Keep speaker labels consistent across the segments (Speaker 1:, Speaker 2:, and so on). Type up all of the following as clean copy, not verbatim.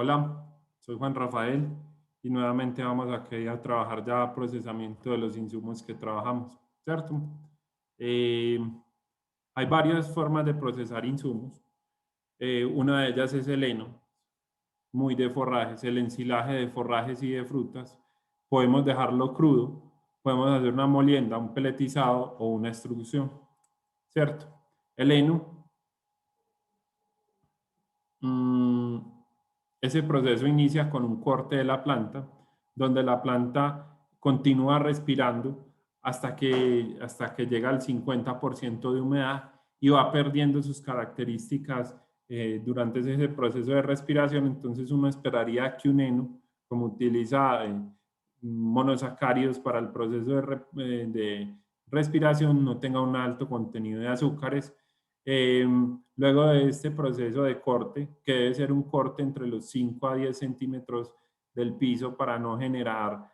Speaker 1: Hola, soy Juan Rafael y nuevamente vamos aquí a trabajar ya procesamiento de los insumos que trabajamos, ¿cierto? Eh, Hay varias formas de procesar insumos. Una de ellas es el heno, muy de forrajes, el ensilaje de forrajes y de frutas. Podemos dejarlo crudo, podemos hacer una molienda, un peletizado o una extrusión, ¿cierto? El heno. Mm, Ese proceso inicia con un corte de la planta, donde la planta continúa respirando hasta que llega al 50% de humedad y va perdiendo sus características durante ese proceso de respiración. Entonces uno esperaría que un heno, como utiliza monosacáridos para el proceso de respiración, no tenga un alto contenido de azúcares. Luego de este proceso de corte, que debe ser un corte entre los 5 a 10 centímetros del piso para no generar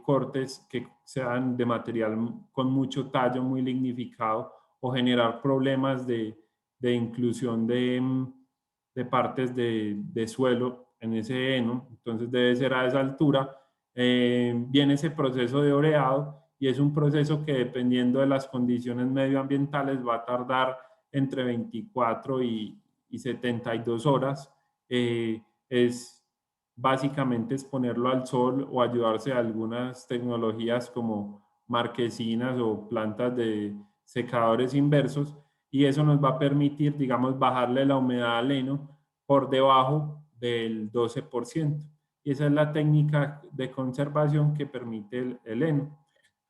Speaker 1: cortes que sean de material con mucho tallo, muy lignificado, o generar problemas de inclusión de partes de suelo en ese heno. Entonces debe ser a esa altura. Viene ese proceso de oreado y es un proceso que, dependiendo de las condiciones medioambientales, va a tardar entre 24 y 72 horas. Es básicamente exponerlo al sol o ayudarse a algunas tecnologías como marquesinas o plantas de secadores inversos, y eso nos va a permitir, digamos, bajarle la humedad al heno por debajo del 12%. Y esa es la técnica de conservación que permite el heno.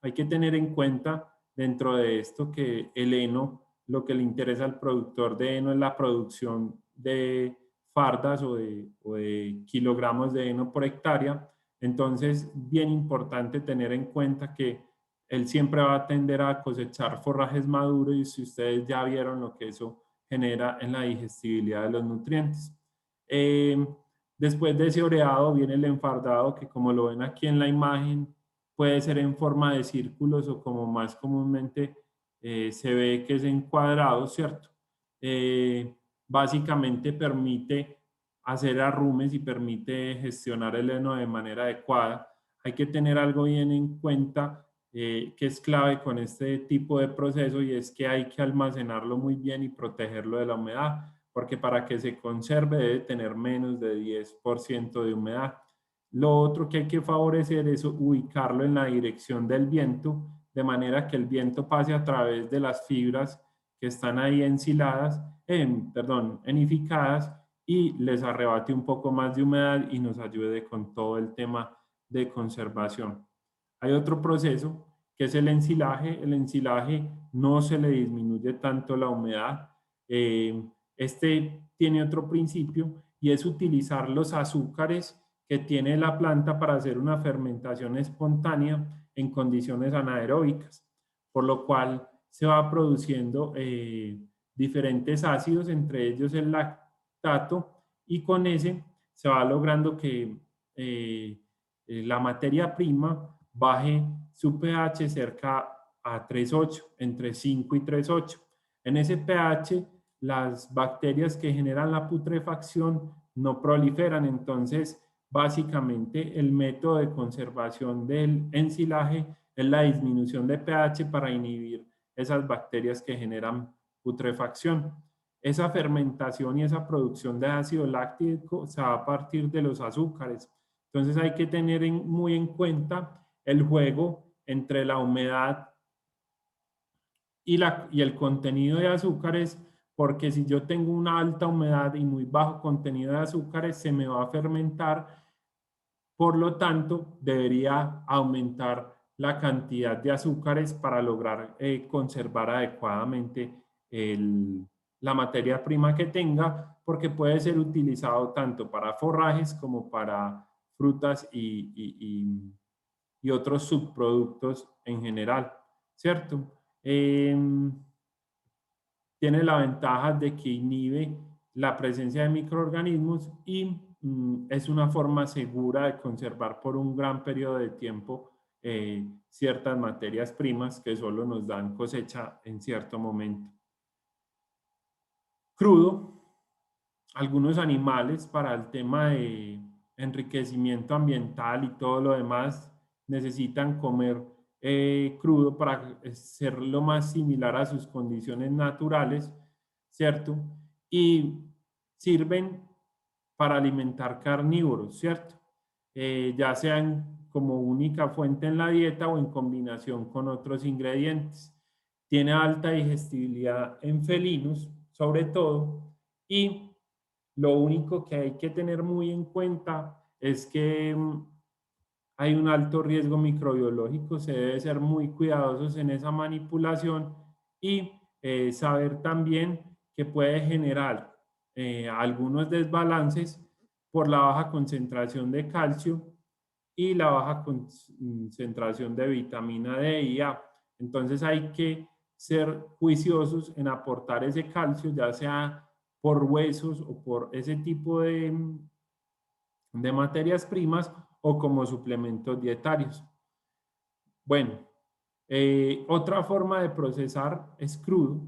Speaker 1: Hay que tener en cuenta dentro de esto que el heno, lo que le interesa al productor de heno es la producción de fardas o de kilogramos de heno por hectárea. Entonces, bien importante tener en cuenta que él siempre va a tender a cosechar forrajes maduros, y si ustedes ya vieron lo que eso genera en la digestibilidad de los nutrientes. Eh, Después de ese oreado viene el enfardado, que como lo ven aquí en la imagen, puede ser en forma de círculos o, como más comúnmente se ve, que es en cuadrados, ¿cierto? Básicamente permite hacer arrumes y permite gestionar el heno de manera adecuada. Hay que tener algo bien en cuenta que es clave con este tipo de proceso, y es que hay que almacenarlo muy bien y protegerlo de la humedad, porque para que se conserve debe tener menos de 10% de humedad. Lo otro que hay que favorecer es ubicarlo en la dirección del viento, de manera que el viento pase a través de las fibras que están ahí ensiladas, enificadas, y les arrebate un poco más de humedad y nos ayude con todo el tema de conservación. Hay otro proceso que es el ensilaje. El ensilaje no se le disminuye tanto la humedad. Este tiene otro principio, y es utilizar los azúcares que tiene la planta para hacer una fermentación espontánea en condiciones anaeróbicas, por lo cual se va produciendo diferentes ácidos, entre ellos el lactato, y con ese se va logrando que la materia prima baje su pH cerca a 3,8, entre 5 y 3,8. En ese pH, las bacterias que generan la putrefacción no proliferan. Entonces, básicamente, el método de conservación del ensilaje es la disminución de pH para inhibir esas bacterias que generan putrefacción. Esa fermentación y esa producción de ácido láctico se va a partir de los azúcares. Entonces hay que tener muy en cuenta el juego entre la humedad y el contenido de azúcares, porque si yo tengo una alta humedad y muy bajo contenido de azúcares, se me va a fermentar. Por lo tanto, debería aumentar la cantidad de azúcares para lograr conservar adecuadamente la materia prima que tenga, porque puede ser utilizado tanto para forrajes como para frutas y otros subproductos en general, ¿cierto? Tiene la ventaja de que inhibe la presencia de microorganismos y es una forma segura de conservar por un gran periodo de tiempo ciertas materias primas que solo nos dan cosecha en cierto momento. Crudo, algunos animales para el tema de enriquecimiento ambiental y todo lo demás necesitan comer crudo para ser lo más similar a sus condiciones naturales, ¿cierto? Y sirven para alimentar carnívoros, ¿cierto? Ya sean como única fuente en la dieta o en combinación con otros ingredientes. Tiene alta digestibilidad en felinos, sobre todo, y lo único que hay que tener muy en cuenta es que hay un alto riesgo microbiológico, se debe ser muy cuidadosos en esa manipulación y saber también que puede generar algunos desbalances por la baja concentración de calcio y la baja concentración de vitamina D y A. Entonces hay que ser juiciosos en aportar ese calcio, ya sea por huesos o por ese tipo de materias primas o como suplementos dietarios. Bueno, otra forma de procesar es crudo.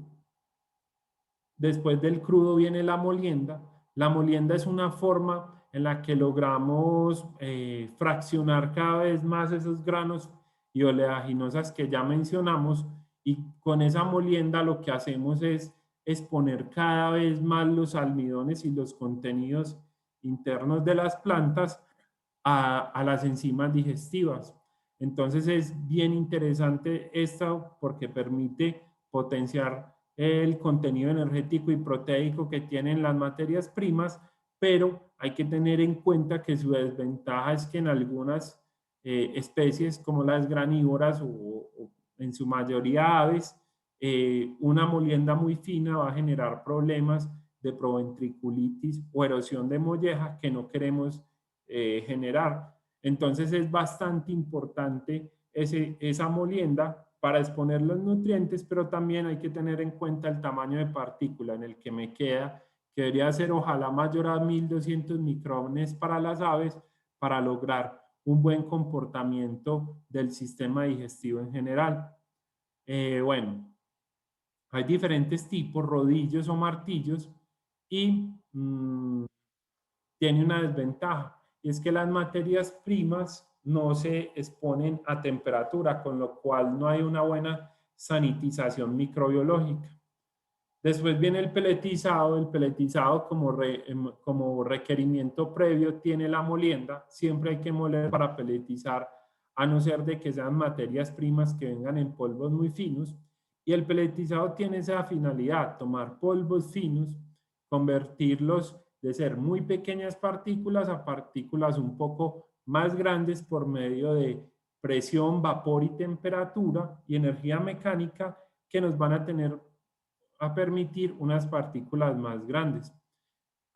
Speaker 1: Después del crudo viene la molienda. La molienda es una forma en la que logramos fraccionar cada vez más esos granos y oleaginosas que ya mencionamos, y con esa molienda lo que hacemos es exponer cada vez más los almidones y los contenidos internos de las plantas a las enzimas digestivas. Entonces es bien interesante esto porque permite potenciar el contenido energético y proteico que tienen las materias primas, pero hay que tener en cuenta que su desventaja es que en algunas especies como las granívoras o en su mayoría aves, una molienda muy fina va a generar problemas de proventriculitis o erosión de molleja que no queremos generar. Entonces es bastante importante esa molienda para exponer los nutrientes, pero también hay que tener en cuenta el tamaño de partícula en el que me queda, que debería ser ojalá mayor a 1200 micrones para las aves para lograr un buen comportamiento del sistema digestivo en general. Bueno, hay diferentes tipos, rodillos o martillos, y tiene una desventaja, y es que las materias primas no se exponen a temperatura, con lo cual no hay una buena sanitización microbiológica. Después viene el peletizado como requerimiento previo tiene la molienda, siempre hay que moler para peletizar, a no ser de que sean materias primas que vengan en polvos muy finos, y el peletizado tiene esa finalidad, tomar polvos finos, convertirlos de ser muy pequeñas partículas a partículas un poco más grandes por medio de presión, vapor y temperatura y energía mecánica que nos van a tener a permitir unas partículas más grandes.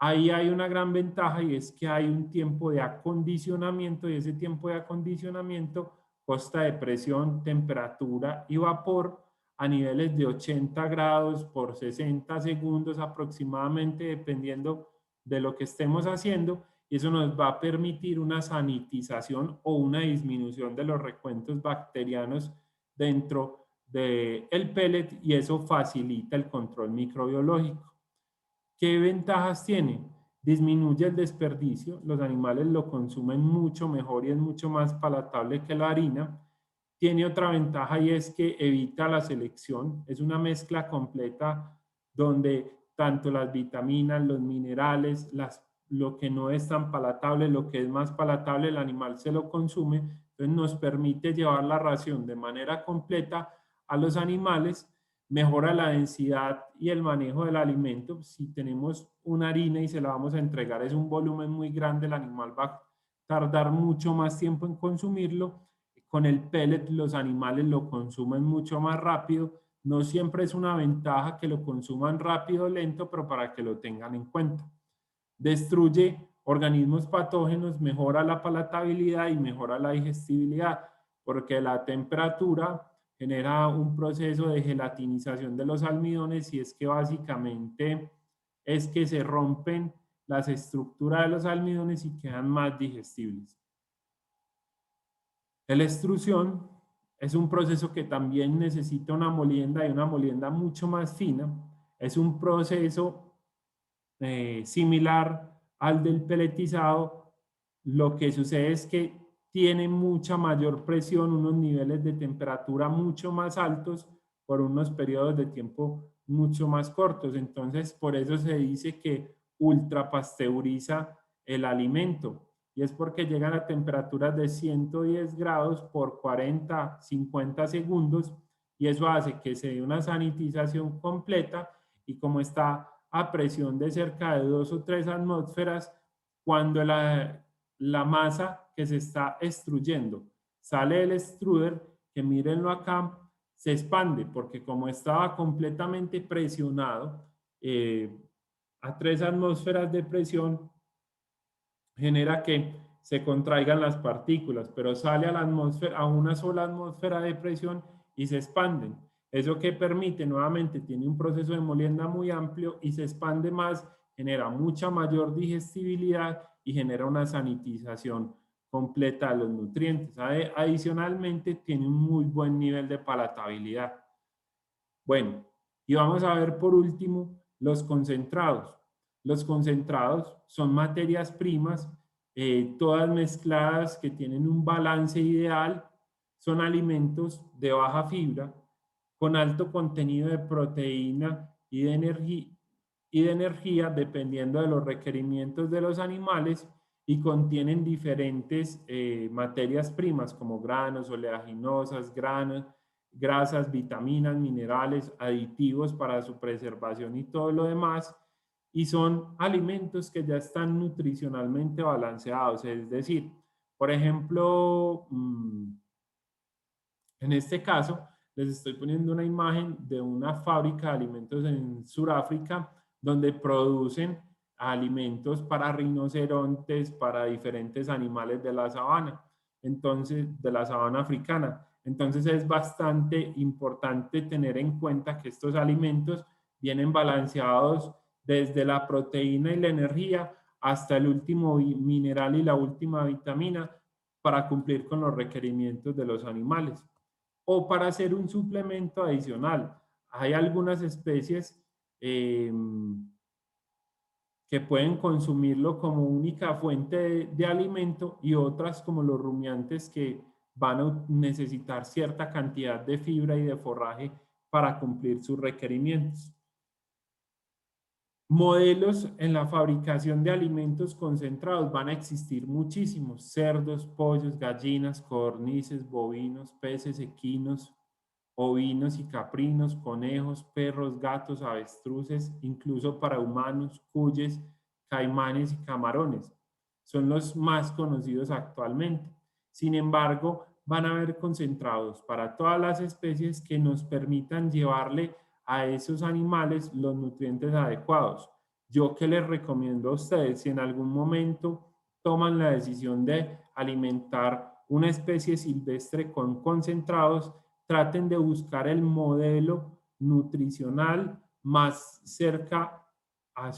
Speaker 1: Ahí hay una gran ventaja, y es que hay un tiempo de acondicionamiento, y ese tiempo de acondicionamiento consta de presión, temperatura y vapor a niveles de 80 grados por 60 segundos aproximadamente, dependiendo de lo que estemos haciendo, y eso nos va a permitir una sanitización o una disminución de los recuentos bacterianos dentro del pellet, y eso facilita el control microbiológico. ¿Qué ventajas tiene? Disminuye el desperdicio, los animales lo consumen mucho mejor y es mucho más palatable que la harina. Tiene otra ventaja, y es que evita la selección, es una mezcla completa donde tanto las vitaminas, los minerales, lo que no es tan palatable, lo que es más palatable, el animal se lo consume. Entonces nos permite llevar la ración de manera completa a los animales, mejora la densidad y el manejo del alimento. Si tenemos una harina y se la vamos a entregar, es un volumen muy grande, el animal va a tardar mucho más tiempo en consumirlo. Con el pellet los animales lo consumen mucho más rápido. No siempre es una ventaja que lo consuman rápido o lento, pero para que lo tengan en cuenta. Destruye organismos patógenos, mejora la palatabilidad y mejora la digestibilidad, porque la temperatura genera un proceso de gelatinización de los almidones, y es que básicamente es que se rompen las estructuras de los almidones y quedan más digestibles. La extrusión es un proceso que también necesita una molienda, y una molienda mucho más fina. Es un proceso similar al del peletizado, lo que sucede es que tiene mucha mayor presión, unos niveles de temperatura mucho más altos por unos periodos de tiempo mucho más cortos. Entonces, por eso se dice que ultrapasteuriza el alimento. Y es porque llegan a temperaturas de 110 grados por 40, 50 segundos y eso hace que se dé una sanitización completa y como está a presión de cerca de 2 o 3 atmósferas, cuando la masa que se está extruyendo sale del extruder, que mírenlo acá, se expande porque como estaba completamente presionado a 3 atmósferas de presión, genera que se contraigan las partículas, pero sale a la atmósfera, a una sola atmósfera de presión y se expanden. Eso que permite, nuevamente, tiene un proceso de molienda muy amplio y se expande más, genera mucha mayor digestibilidad y genera una sanitización completa de los nutrientes. Adicionalmente, tiene un muy buen nivel de palatabilidad. Bueno, y vamos a ver por último los concentrados. Los concentrados son materias primas, todas mezcladas que tienen un balance ideal, son alimentos de baja fibra, con alto contenido de proteína y de energía dependiendo de los requerimientos de los animales y contienen diferentes materias primas como granos, oleaginosas, granos, grasas, vitaminas, minerales, aditivos para su preservación y todo lo demás. Y son alimentos que ya están nutricionalmente balanceados. Es decir, por ejemplo, en este caso, les estoy poniendo una imagen de una fábrica de alimentos en Sudáfrica donde producen alimentos para rinocerontes, para diferentes animales de la sabana, entonces, de la sabana africana. Entonces es bastante importante tener en cuenta que estos alimentos vienen balanceados desde la proteína y la energía hasta el último mineral y la última vitamina para cumplir con los requerimientos de los animales o para hacer un suplemento adicional. Hay algunas especies eh, que pueden consumirlo como única fuente de alimento y otras como los rumiantes que van a necesitar cierta cantidad de fibra y de forraje para cumplir sus requerimientos. Modelos en la fabricación de alimentos concentrados van a existir muchísimos: cerdos, pollos, gallinas, codornices, bovinos, peces, equinos, ovinos y caprinos, conejos, perros, gatos, avestruces, incluso para humanos, cuyes, caimanes y camarones. Son los más conocidos actualmente. Sin embargo, van a haber concentrados para todas las especies que nos permitan llevarle a esos animales los nutrientes adecuados. Yo que les recomiendo a ustedes, si en algún momento toman la decisión de alimentar una especie silvestre con concentrados, traten de buscar el modelo nutricional más cerca a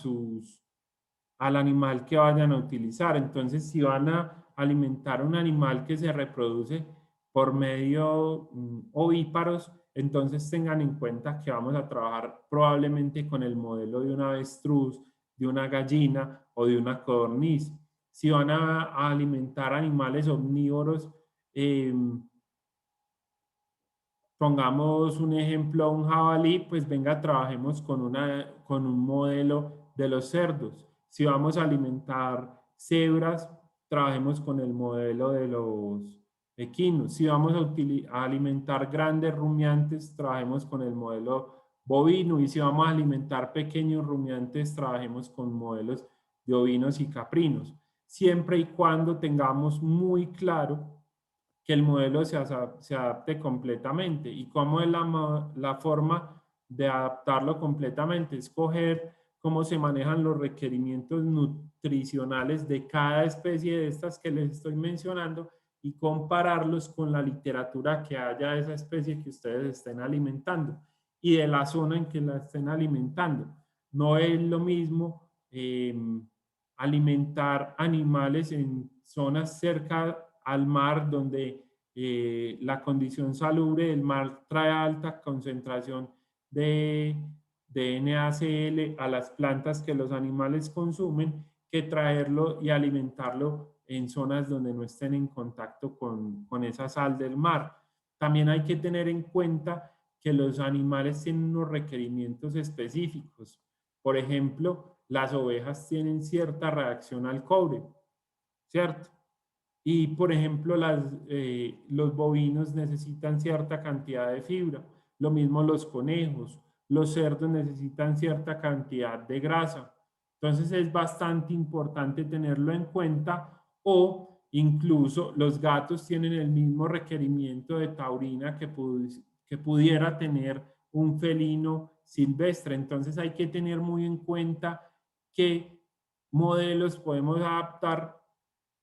Speaker 1: al animal que vayan a utilizar. Entonces, si van a alimentar un animal que se reproduce por medio ovíparos, entonces tengan en cuenta que vamos a trabajar probablemente con el modelo de un avestruz, de una gallina o de una codorniz. Si van a alimentar animales omnívoros, eh, pongamos un ejemplo, un jabalí, pues venga, trabajemos con un modelo de los cerdos. Si vamos a alimentar cebras, trabajemos con el modelo de los equinos. Si vamos a alimentar grandes rumiantes, trabajemos con el modelo bovino. Y si vamos a alimentar pequeños rumiantes, trabajemos con modelos de ovinos y caprinos. Siempre y cuando tengamos muy claro que el modelo se adapte completamente. ¿Y cómo es la forma de adaptarlo completamente? Escoger cómo se manejan los requerimientos nutricionales de cada especie de estas que les estoy mencionando y compararlos con la literatura que haya de esa especie que ustedes estén alimentando y de la zona en que la estén alimentando. No es lo mismo alimentar animales en zonas cerca al mar donde la condición salubre del mar trae alta concentración de de NaCl a las plantas que los animales consumen que traerlo y alimentarlo en zonas donde no estén en contacto con esa sal del mar. También hay que tener en cuenta que los animales tienen unos requerimientos específicos. Por ejemplo, las ovejas tienen cierta reacción al cobre, ¿cierto? Y, por ejemplo, los bovinos necesitan cierta cantidad de fibra, lo mismo los conejos, los cerdos necesitan cierta cantidad de grasa. Entonces es bastante importante tenerlo en cuenta o incluso los gatos tienen el mismo requerimiento de taurina que pudiera tener un felino silvestre. Entonces hay que tener muy en cuenta qué modelos podemos adaptar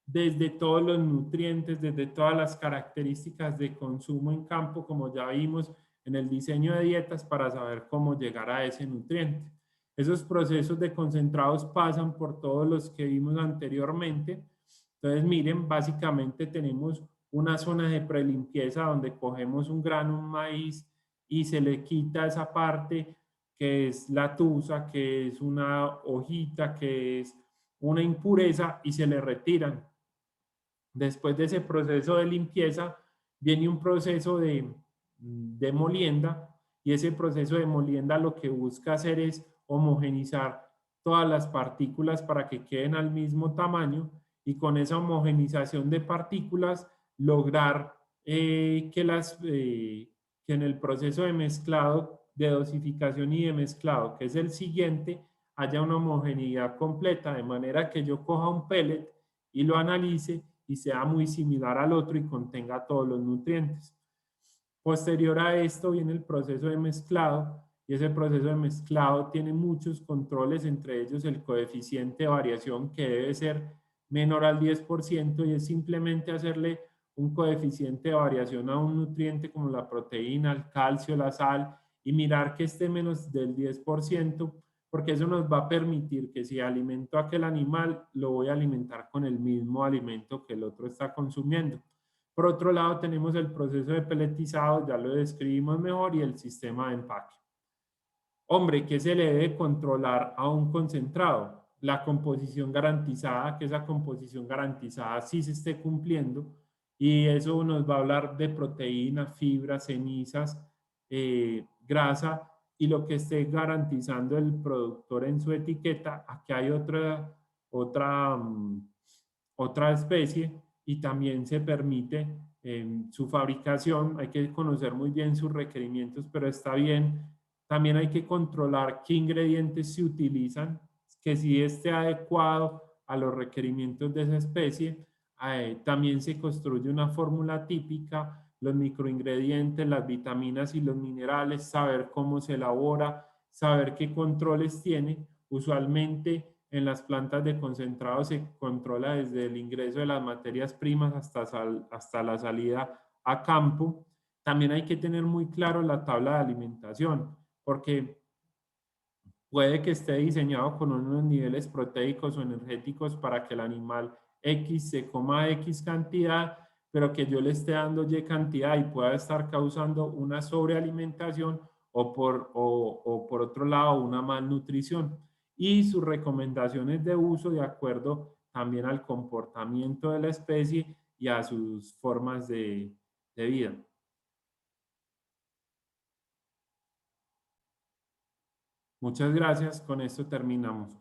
Speaker 1: desde todos los nutrientes, desde todas las características de consumo en campo, como ya vimos en el diseño de dietas, para saber cómo llegar a ese nutriente. Esos procesos de concentrados pasan por todos los que vimos anteriormente. Entonces, miren, básicamente tenemos una zona de prelimpieza donde cogemos un grano, un maíz, y se le quita esa parte que es la tusa, que es una hojita, que es una impureza, y se le retiran. Después de ese proceso de limpieza viene un proceso de molienda, y ese proceso de molienda lo que busca hacer es homogenizar todas las partículas para que queden al mismo tamaño, y con esa homogenización de partículas lograr que en el proceso de mezclado, de dosificación y de mezclado, que es el siguiente, haya una homogeneidad completa, de manera que yo coja un pellet y lo analice y sea muy similar al otro y contenga todos los nutrientes. Posterior a esto viene el proceso de mezclado, y ese proceso de mezclado tiene muchos controles, entre ellos el coeficiente de variación, que debe ser menor al 10%, y es simplemente hacerle un coeficiente de variación a un nutriente como la proteína, el calcio, la sal, y mirar que esté menos del 10%, porque eso nos va a permitir que si alimento a aquel animal, lo voy a alimentar con el mismo alimento que el otro está consumiendo. Por otro lado, tenemos el proceso de peletizado, ya lo describimos mejor, y el sistema de empaque. Hombre, ¿qué se le debe controlar a un concentrado? La composición garantizada, que esa composición garantizada sí se esté cumpliendo, y eso nos va a hablar de proteína, fibra, cenizas, grasa, y lo que esté garantizando el productor en su etiqueta. Aquí hay otra, otra especie, y también se permite su fabricación. Hay que conocer muy bien sus requerimientos, pero está bien. También hay que controlar qué ingredientes se utilizan, que si esté adecuado a los requerimientos de esa especie. También se construye una fórmula típica, los microingredientes, las vitaminas y los minerales, saber cómo se elabora, saber qué controles tiene. Usualmente en las plantas de concentrado se controla desde el ingreso de las materias primas hasta la salida a campo. También hay que tener muy claro la tabla de alimentación, porque puede que esté diseñado con unos niveles proteicos o energéticos para que el animal X se coma X cantidad, pero que yo le esté dando Y cantidad y pueda estar causando una sobrealimentación, o por otro lado una malnutrición. Y sus recomendaciones de uso de acuerdo también al comportamiento de la especie y a sus formas de vida. Muchas gracias. Con esto terminamos.